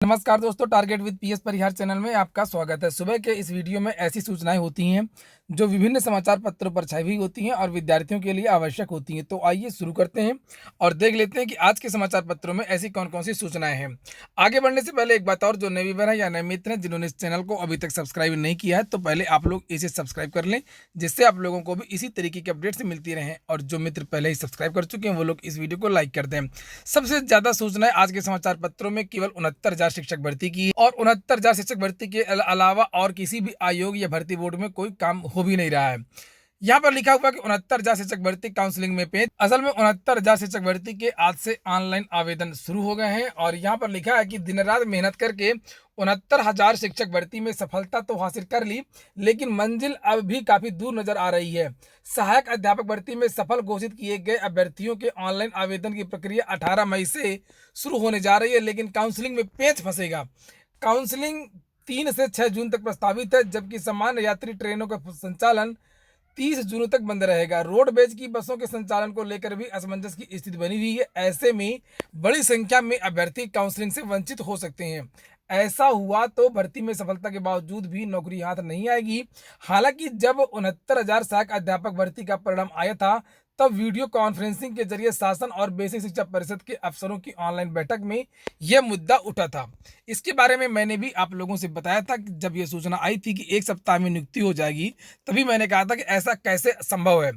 नमस्कार दोस्तों, target with PS Parihar channel में आपका स्वागत है। सुबह के इस वीडियो में ऐसी सूचनाएं होती हैं जो विभिन्न समाचार पत्रों पर छाई हुई होती हैं और विद्यार्थियों के लिए आवश्यक होती हैं। तो आइए शुरू करते हैं और देख लेते हैं कि आज के समाचार पत्रों में ऐसी कौन-कौन सी सूचनाएं हैं। आगे बढ़ने से पहले एक बात और, जो नए व्यूअर हैं या नए मित्र हैं जिन्होंने इस चैनल को अभी तक सब्सक्राइब नहीं किया है, तो पहले आप लोग इसे सब्सक्राइब कर लें, जिससे आप लोगों को भी इसी तरीके की अपडेट्स मिलती रहें। और जो मित्र पहले ही सब्सक्राइब कर चुके हैं वो लोग इस वीडियो को लाइक कर दें। सबसे ज़्यादा सूचनाएं आज के समाचार पत्रों में केवल 69,000 शिक्षक भर्ती की और 69,000 शिक्षक भर्ती के अलावा और किसी भी आयोग या भर्ती बोर्ड में कोई काम हो भी नहीं रहा है। यहाँ पर लिखा हुआ कि 69,000 शिक्षक भर्ती काउंसलिंग में पेश। असल में 69,000 शिक्षक भर्ती के आज से ऑनलाइन आवेदन शुरू हो गए हैं और यहाँ पर लिखा है कि दिन रात मेहनत करके 69,000 शिक्षक भर्ती में सफलता तो हासिल कर ली, लेकिन मंजिल अब भी काफी दूर नजर आ रही है। सहायक अध्यापक भर्ती में सफल घोषित किए गए अभ्यर्थियों के ऑनलाइन आवेदन की प्रक्रिया 18 मई से शुरू होने जा रही है, लेकिन काउंसलिंग में पेच फंसेगा। काउंसलिंग 3 से 6 जून तक प्रस्तावित है, जबकि सामान्य यात्री ट्रेनों का संचालन 30 जून तक बंद रहेगा। रोडवेज की बसों के संचालन को लेकर भी असमंजस की स्थिति बनी हुई है। ऐसे में बड़ी संख्या में अभ्यर्थी काउंसलिंग से वंचित हो सकते हैं। ऐसा हुआ तो भर्ती में सफलता के बावजूद भी नौकरी हाथ नहीं आएगी। हालांकि जब 69,000 सहायक अध्यापक भर्ती का परिणाम आया था, तब वीडियो कॉन्फ्रेंसिंग के जरिए शासन और बेसिक शिक्षा परिषद के अफसरों की ऑनलाइन बैठक में यह मुद्दा उठा था। इसके बारे में मैंने भी आप लोगों से बताया था कि जब यह सूचना आई थी कि 1 सप्ताह में नियुक्ति हो जाएगी, तभी मैंने कहा था कि ऐसा कैसे संभव है।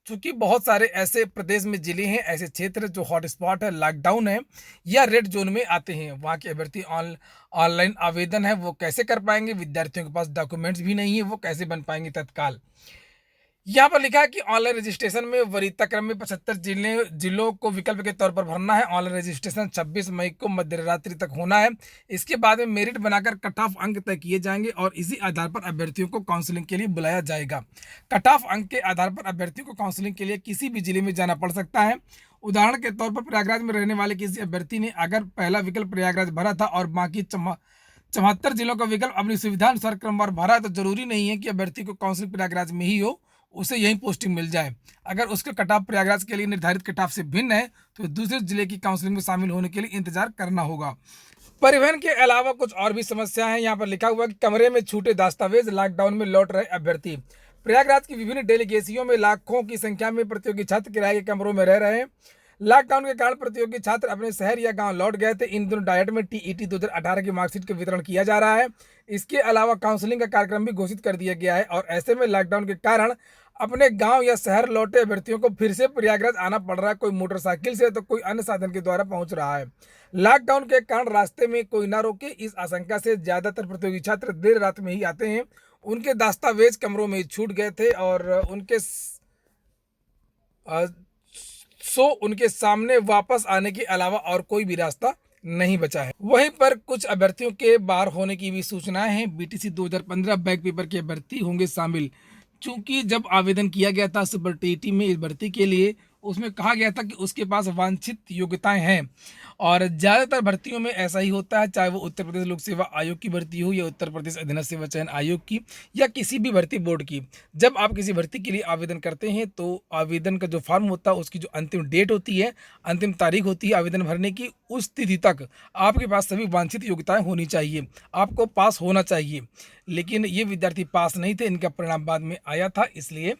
क्योंकि बहुत सारे ऐसे प्रदेश में जिले हैं, ऐसे क्षेत्र जो हॉटस्पॉट है, लॉकडाउन है या रेड जोन में आते हैं। वहाँ के अभ्यर्थी ऑनलाइन आवेदन है वो कैसे कर पाएंगे? विद्यार्थियों के पास डॉक्यूमेंट्स भी नहीं है, वो कैसे बन पाएंगे तत्काल? यहाँ पर लिखा है कि ऑनलाइन रजिस्ट्रेशन में वरीयता क्रम में 75 जिलों को विकल्प के तौर पर भरना है। ऑनलाइन रजिस्ट्रेशन 26 मई को मध्य रात्रि तक होना है। इसके बाद में मेरिट बनाकर कट ऑफ अंक तय किए जाएंगे और इसी आधार पर अभ्यर्थियों को काउंसलिंग के लिए बुलाया जाएगा। कट ऑफ अंक के आधार पर अभ्यर्थियों को काउंसलिंग के लिए किसी भी जिले में जाना पड़ सकता है। उदाहरण के तौर पर प्रयागराज में रहने वाले किसी अभ्यर्थी ने अगर पहला विकल्प प्रयागराज भरा था और बाकी 74 जिलों का विकल्प अपनी सुविधा अनुसार क्रमवार भरा है, तो जरूरी नहीं है कि अभ्यर्थी को काउंसलिंग प्रयागराज में ही हो, उसे यही पोस्टिंग मिल जाए। अगर उसके कट ऑफ प्रयागराज के लिए निर्धारित कट ऑफ से भिन्न है, तो दूसरे जिले की काउंसलिंग में शामिल होने के लिए इंतजार करना होगा। परिवहन के अलावा कुछ और भी समस्या है। यहाँ पर लिखा हुआ कि कमरे में छूटे दस्तावेज, लॉकडाउन में लौट रहे अभ्यर्थी। प्रयागराज की विभिन्न डेलीगेसियों में लाखों की संख्या में प्रतियोगी छात्र किराए के कमरों में रह रहे हैं। लॉकडाउन के कारण प्रतियोगी छात्र अपने शहर या गांव लौट गए थे। इन दिनों डायट में टीईटी 2018 की मार्कशीट का वितरण किया जा रहा है। इसके अलावा काउंसलिंग का कार्यक्रम भी घोषित कर दिया गया है और ऐसे में लॉकडाउन के कारण अपने गांव या शहर लौटे अभ्यर्थियों को फिर से प्रयागराज आना पड़ रहा है। कोई मोटरसाइकिल से तो कोई अन्य साधन के द्वारा पहुंच रहा है। लॉकडाउन के कारण रास्ते में कोई ना रोके, इस आशंका से ज्यादातर प्रतियोगी छात्र देर रात में ही आते हैं। उनके दस्तावेज कमरों में छूट गए थे और उनके सामने वापस आने के अलावा और कोई भी रास्ता नहीं बचा है। वहीं पर कुछ अभ्यर्थियों के बाहर होने की भी सूचनाएं हैं। बीटीसी 2015 बैक पेपर के अभ्यर्थी होंगे शामिल। चूंकि जब आवेदन किया गया था सुपर टीटी में इस भर्ती के लिए, उसमें कहा गया था कि उसके पास वांछित योग्यताएं हैं और ज़्यादातर भर्तियों में ऐसा ही होता है, चाहे वो उत्तर प्रदेश लोक सेवा आयोग की भर्ती हो या उत्तर प्रदेश अधीनस्थ सेवा चयन आयोग की या किसी भी भर्ती बोर्ड की। जब आप किसी भर्ती के लिए आवेदन करते हैं तो आवेदन का जो फॉर्म होता है उसकी जो अंतिम डेट होती है, अंतिम तारीख होती है आवेदन भरने की, उस तिथि तक आपके पास सभी वांछित योग्यताएं होनी चाहिए, आपको पास होना चाहिए। लेकिन ये विद्यार्थी पास नहीं थे, इनका परिणाम बाद में आया था, इसलिए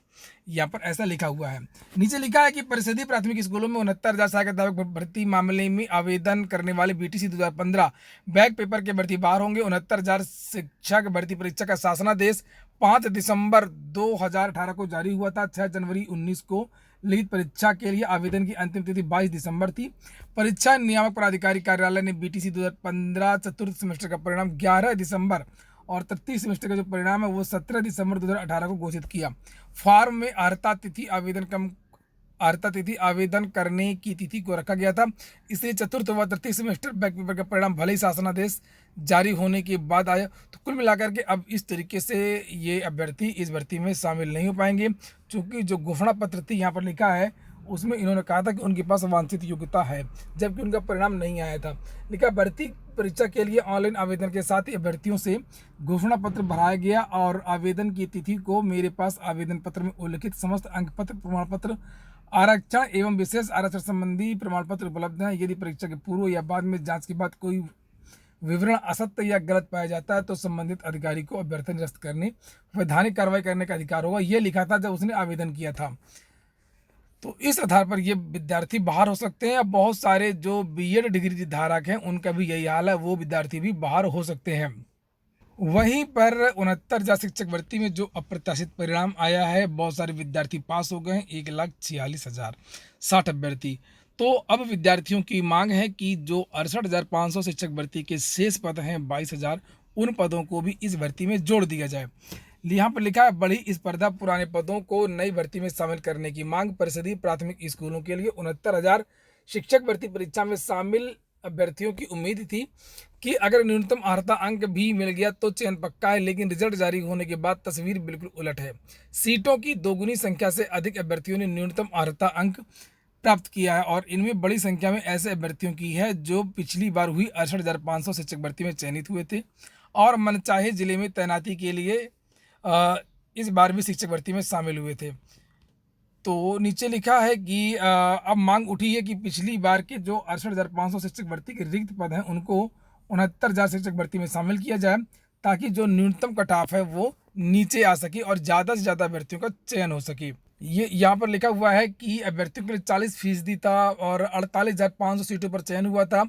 यहाँ पर ऐसा लिखा हुआ है। नीचे लिखा है कि परिषदीय प्राथमिक स्कूलों में 69,000 सहायक अध्यापक भर्ती मामले में आवेदन करने वाले बीटीसी 2015 बैक पेपर के भर्ती बाहर होंगे। 69,000 शिक्षक भर्ती परीक्षा का शासनादेश 5 दिसंबर 2018 को जारी हुआ था। 6 जनवरी 19 को लिखित परीक्षा के लिए आवेदन की अंतिम तिथि 22 दिसंबर थी। परीक्षा नियामक प्राधिकारी कार्यालय ने बीटीसी 2015 चतुर्थ सेमेस्टर का परिणाम 11 दिसंबर और तृतीय सेमेस्टर का जो परिणाम है वो 17 दिसंबर 2018 को घोषित किया। फॉर्म में अर्हता तिथि आवेदन करने की तिथि को रखा गया था। इसलिए चतुर्थ व तृतीय सेमेस्टर बैक पेपर का परिणाम भले ही शासनादेश जारी होने के बाद आया, तो कुल मिलाकर के अब इस तरीके से ये अभ्यर्थी इस भर्ती में शामिल नहीं हो पाएंगे। चूँकि जो घोषणा पत्र थी यहाँ पर लिखा है उसमें इन्होंने कहा था कि उनके पास वांछित योग्यता है, जबकि उनका परिणाम नहीं आया था। लिखा भर्ती परीक्षा के लिए ऑनलाइन आवेदन के साथ ही अभ्यर्थियों से घोषणा पत्र भराया गया और आवेदन की तिथि को मेरे पास आवेदन पत्र में उल्लिखित समस्त अंक पत्र, प्रमाण पत्र, आरक्षण एवं विशेष आरक्षण संबंधी प्रमाण पत्र उपलब्ध हैं। यदि परीक्षा के पूर्व या बाद में जांच के बाद कोई विवरण असत्य या गलत पाया जाता है तो संबंधित अधिकारी को अभ्यर्थी निरस्त करने वैधानिक कार्रवाई करने का अधिकार होगा। ये लिखा था जब उसने आवेदन किया था। तो इस आधार पर ये विद्यार्थी बाहर हो सकते हैं। अब बहुत सारे जो बीएड डिग्री धारक हैं उनका भी यही हाल है, वो विद्यार्थी भी बाहर हो सकते हैं। वहीं पर 69,000 शिक्षक भर्ती में जो अप्रत्याशित परिणाम आया है, बहुत सारे विद्यार्थी पास हो गए हैं, 1,46,060 अभ्यर्थी। तो अब विद्यार्थियों की मांग है कि जो 68,500 शिक्षक भर्ती के शेष पद हैं 22,000, उन पदों को भी इस भर्ती में जोड़ दिया जाए। यहाँ पर लिखा है बड़ी स्पर्धा, पुराने पदों को नई भर्ती में शामिल करने की मांग। परिषदीय प्राथमिक स्कूलों के लिए 69,000 शिक्षक भर्ती परीक्षा में शामिल अभ्यर्थियों की उम्मीद थी कि अगर न्यूनतम अर्हता अंक भी मिल गया तो चयन पक्का है, लेकिन रिजल्ट जारी होने के बाद तस्वीर बिल्कुल उलट है। सीटों की दोगुनी संख्या से अधिक अभ्यर्थियों ने न्यूनतम अर्हता अंक प्राप्त किया है और इनमें बड़ी संख्या में ऐसे अभ्यर्थियों की है जो पिछली बार हुई 68,500 शिक्षक भर्ती में चयनित हुए थे और मनचाहे जिले में तैनाती के लिए इस बार भी शिक्षक भर्ती में शामिल हुए थे। तो नीचे लिखा है कि अब मांग उठी है कि पिछली बार के जो 68,500 शिक्षक भर्ती के रिक्त पद हैं उनको 69,000 शिक्षक भर्ती में शामिल किया जाए, ताकि जो न्यूनतम कट ऑफ है वो नीचे आ सके और ज़्यादा से ज़्यादा अभ्यर्थियों का चयन हो सके। ये यहाँ पर लिखा हुआ है कि अभ्यर्थियों के लिए 40% था और 48,500 सीटों पर चयन हुआ था।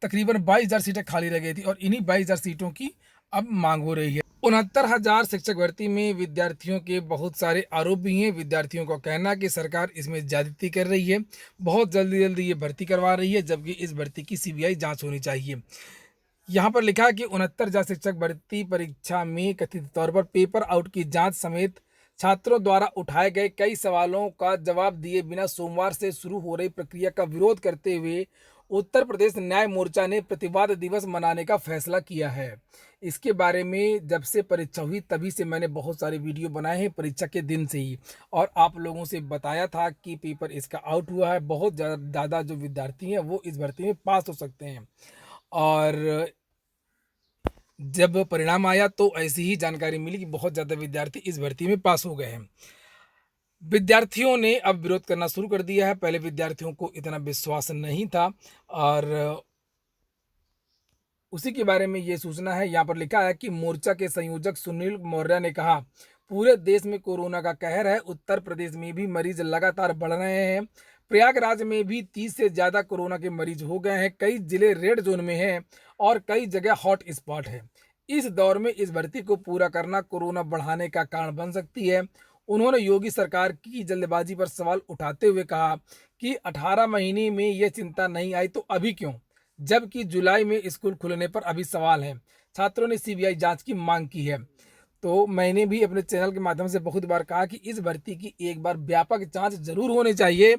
तकरीबन 22,000 सीटें खाली रह गई थी और इन्हीं 22,000 सीटों की अब मांग हो रही है। 69,000 शिक्षक भर्ती में विद्यार्थियों के बहुत सारे आरोप भी हैं। विद्यार्थियों का कहना है कि सरकार इसमें ज्यादती कर रही है, बहुत जल्दी जल्दी ये भर्ती करवा रही है, जबकि इस भर्ती की सीबीआई जांच होनी चाहिए। यहाँ पर लिखा है कि 69,000 शिक्षक भर्ती परीक्षा में कथित तौर पर पेपर आउट की जांच समेत छात्रों द्वारा उठाए गए कई सवालों का जवाब दिए बिना सोमवार से शुरू हो रही प्रक्रिया का विरोध करते हुए उत्तर प्रदेश न्याय मोर्चा ने प्रतिवाद दिवस मनाने का फैसला किया है। इसके बारे में जब से परीक्षा हुई तभी से मैंने बहुत सारे वीडियो बनाए हैं, परीक्षा के दिन से ही, और आप लोगों से बताया था कि पेपर इसका आउट हुआ है। बहुत ज़्यादा जो विद्यार्थी हैं वो इस भर्ती में पास हो सकते हैं और जब परिणाम आया तो ऐसी ही जानकारी मिली कि बहुत ज़्यादा विद्यार्थी इस भर्ती में पास हो गए हैं। विद्यार्थियों ने अब विरोध करना शुरू कर दिया है। पहले विद्यार्थियों को इतना विश्वास नहीं था और उसी के बारे में ये सूचना है। यहाँ पर लिखा है कि मोर्चा के संयोजक सुनील मौर्य ने कहा, पूरे देश में कोरोना का कहर है, उत्तर प्रदेश में भी मरीज लगातार बढ़ रहे हैं। प्रयागराज में भी 30 से ज़्यादा कोरोना के मरीज हो गए हैं। कई जिले रेड जोन में हैं और कई जगह हॉट स्पॉट है। इस दौर में इस भर्ती को पूरा करना कोरोना बढ़ाने का कारण बन सकती है। उन्होंने योगी सरकार की जल्दबाजी पर सवाल उठाते हुए कहा कि 18 महीने में ये चिंता नहीं आई तो अभी क्यों, जबकि जुलाई में स्कूल खुलने पर अभी सवाल है। छात्रों ने सीबीआई जांच की मांग की है। तो मैंने भी अपने चैनल के माध्यम से बहुत बार कहा कि इस भर्ती की एक बार व्यापक जांच जरूर होनी चाहिए,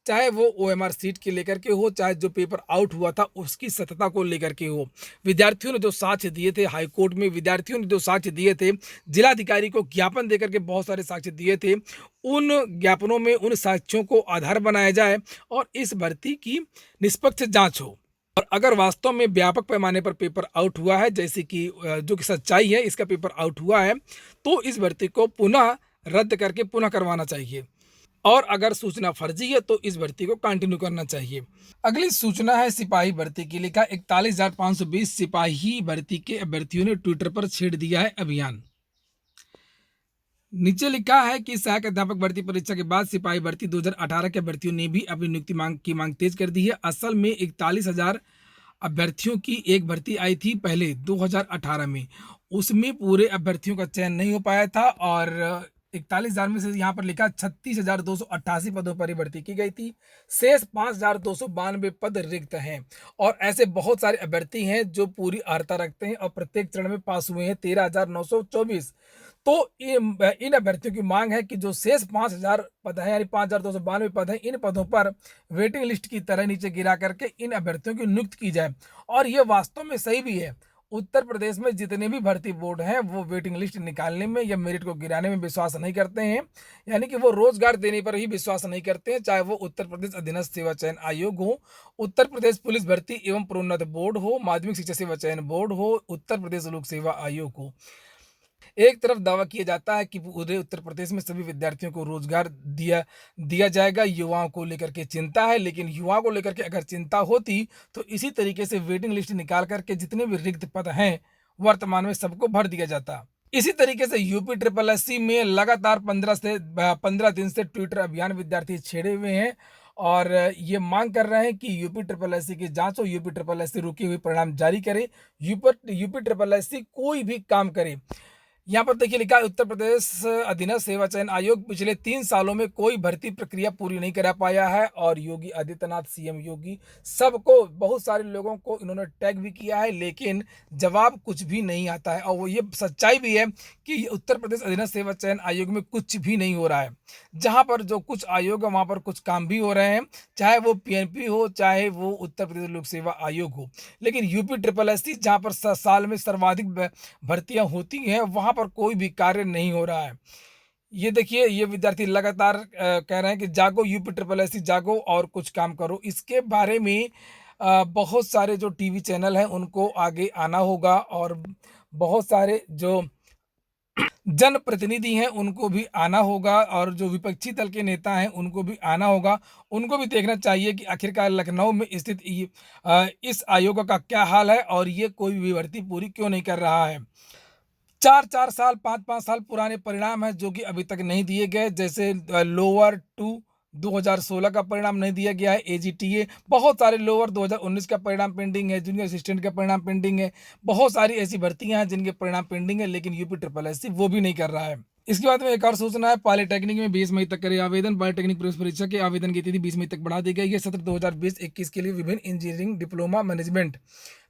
चाहे वो ओएमआर सीट के लेकर के हो, चाहे जो पेपर आउट हुआ था उसकी सत्यता को लेकर के हो। विद्यार्थियों ने जो साक्ष्य दिए थे हाईकोर्ट में, विद्यार्थियों ने जो साक्ष्य दिए थे, जिलाधिकारी को ज्ञापन देकर के बहुत सारे साक्ष्य दिए थे, उन ज्ञापनों में उन साक्ष्यों को आधार बनाया जाए और इस भर्ती की निष्पक्ष जांच हो। और अगर वास्तव में व्यापक पैमाने पर पेपर आउट हुआ है, जैसे कि जो कि सच्चाई है, इसका पेपर आउट हुआ है, तो इस भर्ती को पुनः रद्द करके पुनः करवाना चाहिए और अगर सूचना फर्जी है तो इस भर्ती को कंटिन्यू करना चाहिए। अगली सूचना है सिपाही भर्ती की। लिखा 41,520 सिपाही भर्ती के अभ्यर्थियों ने ट्विटर पर छेड़ दिया है अभियान। नीचे लिखा है कि सहायक अध्यापक भर्ती परीक्षा के बाद सिपाही भर्ती 2018 के अभ्यर्थियों ने भी अपनी नियुक्ति मांग तेज कर दी है। असल में 41,000 अभ्यर्थियों की एक भर्ती आई थी पहले 2018 में, उसमें पूरे अभ्यर्थियों का चयन नहीं हो पाया था और 41,000 में से यहाँ पर लिखा 36,288 पदों पर ही भर्ती की गई थी। शेष 5,292 पद रिक्त हैं और ऐसे बहुत सारे अभ्यर्थी हैं जो पूरी अर्हता रखते हैं और प्रत्येक चरण में पास हुए हैं 13,924। तो इन अभ्यर्थियों की मांग है कि जो शेष 5,000 पद हैं यानी 5,292 पद हैं, इन पदों पर वेटिंग लिस्ट की तरह नीचे गिरा करके इन अभ्यर्थियों की नियुक्ति की जाए। और ये वास्तव में सही भी है। उत्तर प्रदेश में जितने भी भर्ती बोर्ड हैं वो वेटिंग लिस्ट निकालने में या मेरिट को गिराने में विश्वास नहीं करते हैं, यानी कि वो रोजगार देने पर ही विश्वास नहीं करते हैं, चाहे वो उत्तर प्रदेश अधीनस्थ सेवा चयन आयोग हो, उत्तर प्रदेश पुलिस भर्ती एवं प्रोन्नत बोर्ड हो, माध्यमिक शिक्षा सेवा चयन बोर्ड हो, उत्तर प्रदेश लोक सेवा आयोग हो। एक तरफ दावा किया जाता है कि पूरे उत्तर प्रदेश में सभी विद्यार्थियों को रोजगार दिया दिया जाएगा, युवाओं को लेकर के चिंता है, लेकिन युवाओं को लेकर के अगर चिंता होती तो इसी तरीके से वेटिंग लिस्ट निकाल करके जितने भी रिक्त पद हैं वर्तमान में सबको भर दिया जाता। इसी तरीके से यूपी ट्रिपल एससी में लगातार 15 दिन से ट्विटर अभियान विद्यार्थी छेड़े हुए हैं और ये मांग कर रहे हैं कि यूपी ट्रिपल एससी की जांच हो, यूपी ट्रिपल एससी रुके हुए परिणाम जारी करे, यूपी ट्रिपल एससी कोई भी काम करे। यहाँ पर देखिए लिखा है, उत्तर प्रदेश अधीनस्थ सेवा चयन आयोग पिछले 3 सालों में कोई भर्ती प्रक्रिया पूरी नहीं करा पाया है और योगी आदित्यनाथ सीएम योगी सबको, बहुत सारे लोगों को इन्होंने टैग भी किया है, लेकिन जवाब कुछ भी नहीं आता है। और वो ये सच्चाई भी है कि उत्तर प्रदेश अधीनस्थ सेवा चयन आयोग में कुछ भी नहीं हो रहा है। जहाँ पर जो कुछ आयोग है वहाँ पर कुछ काम भी हो रहे हैं, चाहे वो पीएनपी हो, चाहे वो उत्तर प्रदेश लोक सेवा आयोग हो। लेकिन यूपी ट्रिपल एससी जहाँ पर साल में सर्वाधिक भर्तियां होती हैं वहां पर कोई भी कार्य नहीं हो रहा है। ये देखिए, ये विद्यार्थी लगातार कह रहे हैं कि जागो यूपी ट्रिपल एससी जागो और कुछ काम करो। इसके बारे में बहुत सारे जो टीवी चैनल हैं उनको आगे आना होगा और बहुत सारे जो जनप्रतिनिधि हैं उनको भी आना होगा और जो विपक्षी दल के नेता हैं उनको भी आना होगा। उनको भी देखना चाहिए कि आखिरकार लखनऊ में स्थित इस आयोग का क्या हाल है और ये कोई भी भर्ती पूरी क्यों नहीं कर रहा है। 4-4 साल 5-5 साल पुराने परिणाम हैं जो कि अभी तक नहीं दिए गए, जैसे लोअर टू 2016 का परिणाम नहीं दिया गया है, एजीटीए बहुत सारे लोअर 2019 का परिणाम पेंडिंग है, जूनियर असिस्टेंट का परिणाम पेंडिंग है, बहुत सारी ऐसी भर्तियां हैं जिनके परिणाम पेंडिंग है, लेकिन यूपी ट्रिपल एससी वो भी नहीं कर रहा है। इसके बाद में एक और सूचना है, पॉलिटेक्निक में 20 मई तक करे आवेदन। पॉलिटेक्निक प्रवेश परीक्षा के आवेदन की तिथि 20 मई तक बढ़ा दी गई है। सत्र 2020-21 के लिए विभिन्न इंजीनियरिंग डिप्लोमा मैनेजमेंट,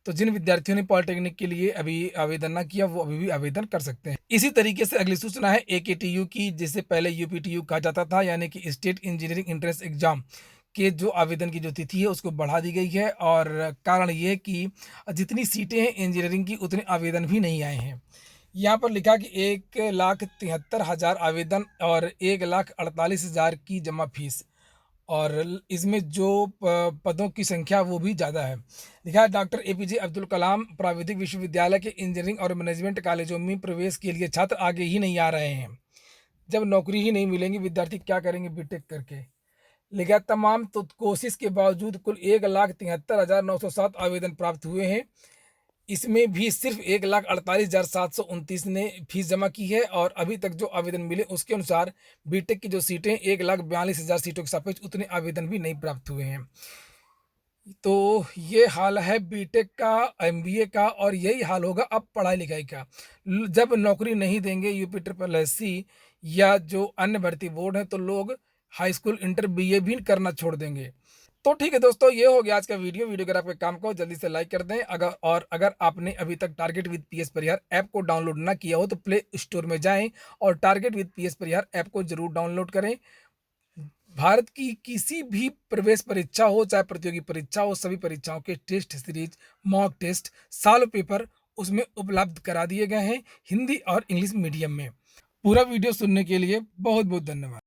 तो जिन विद्यार्थियों ने पॉलिटेक्निक के लिए अभी आवेदन ना किया वो अभी भी आवेदन कर सकते हैं। इसी तरीके से अगली सूचना है एकेटीयू की, जिसे पहले यूपीटीयू कहा जाता था, यानी कि स्टेट इंजीनियरिंग एंट्रेंस एग्जाम के जो आवेदन की जो तिथि है उसको बढ़ा दी गई है और कारण ये कि जितनी सीटें हैं इंजीनियरिंग की उतने आवेदन भी नहीं आए हैं। यहाँ पर लिखा कि 1,73,000 आवेदन और 1,48,000 की जमा फीस और इसमें जो पदों की संख्या वो भी ज़्यादा है। लिखा है डॉक्टर एपीजे अब्दुल कलाम प्राविधिक विश्वविद्यालय के इंजीनियरिंग और मैनेजमेंट कॉलेजों में प्रवेश के लिए छात्र आगे ही नहीं आ रहे हैं। जब नौकरी ही नहीं मिलेंगी विद्यार्थी क्या करेंगे बीटेक करके। लिखा है तमाम तो कोशिश के बावजूद कुल 1,73,907 आवेदन प्राप्त हुए हैं। इसमें भी सिर्फ 1,48,729 ने फीस जमा की है और अभी तक जो आवेदन मिले उसके अनुसार बीटेक की जो सीटें 1,42,000 सीटों के सापेक्ष उतने आवेदन भी नहीं प्राप्त हुए हैं। तो ये हाल है बीटेक का, एमबीए का और यही हाल होगा अब पढ़ाई लिखाई का। जब नौकरी नहीं देंगे यूपी ट्रिपल एससी या जो अन्य भर्ती बोर्ड है तो लोग हाई स्कूल इंटर बीए भी करना छोड़ देंगे। तो ठीक है दोस्तों, ये हो गया आज का वीडियो अगर आपके काम को जल्दी से लाइक कर दें। अगर आपने अभी तक target with PS Parihar app को डाउनलोड ना किया हो तो प्ले स्टोर में जाएं और target with PS Parihar app को जरूर डाउनलोड करें। भारत की किसी भी प्रवेश परीक्षा हो चाहे प्रतियोगी परीक्षा हो, सभी परीक्षाओं के टेस्ट सीरीज, मॉक टेस्ट, साल पेपर उसमें उपलब्ध करा दिए गए हैं हिंदी और इंग्लिश मीडियम में। पूरा वीडियो सुनने के लिए बहुत बहुत धन्यवाद।